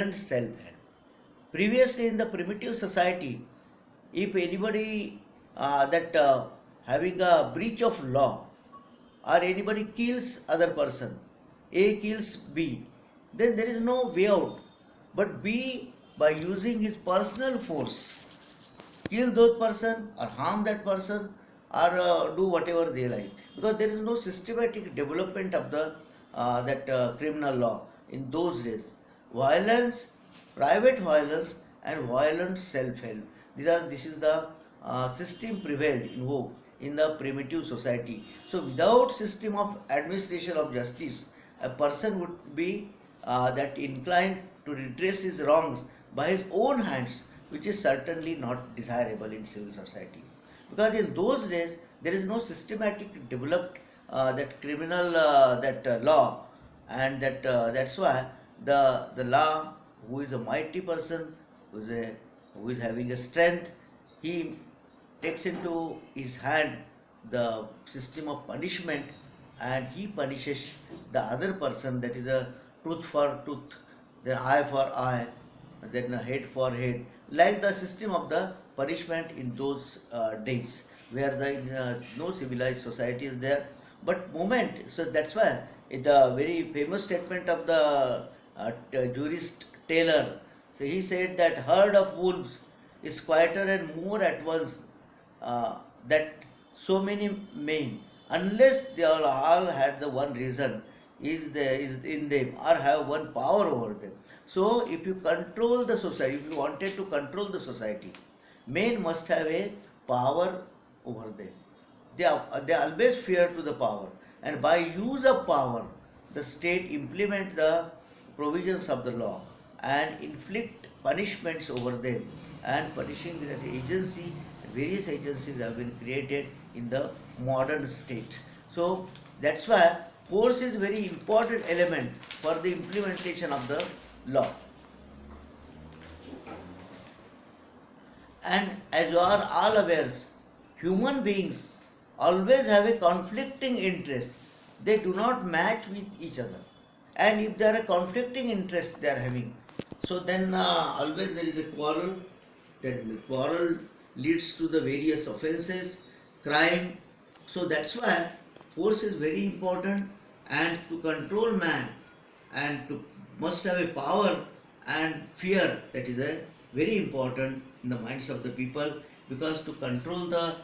and self-help. Previously, in the primitive society, if anybody that having a breach of law or anybody kills other person, A kills B, then there is no way out. But B, by using his personal force, kill those person or harm that person or do whatever they like, because there is no systematic development of the that criminal law in those days. Violence, private violence and violent self-help, this is the system prevailed in vogue in the primitive society. So without system of administration of justice, a person would be that inclined to redress his wrongs by his own hands, which is certainly not desirable in civil society. Because in those days there is no systematic developed that criminal law, and that's why the law, who is a mighty person, who is having a strength, he takes into his hand the system of punishment, and he punishes the other person, that is a tooth for tooth, then eye for eye, then head for head, like the system of the punishment in those days, where no civilized society is there. But moment, so that's why the very famous statement of the jurist Taylor, so he said that herd of wolves is quieter and more at once that so many men, unless they all had the one reason is in them or have one power over them. So if you control the society, if you wanted to control the society, men must have a power over them. They always fear to the power, and by use of power, the state implement the provisions of the law and inflict punishments over them, and punishing that agency, various agencies have been created in the modern state. So that's why force is very important element for the implementation of the law. And as you are all aware, human beings always have a conflicting interest. They do not match with each other. And if there are conflicting interests they are having, so then always there is a quarrel. Then the quarrel leads to the various offenses, crime. So that's why force is very important, and to control man and to must have a power and fear, that is a very important in the minds of the people, because to control the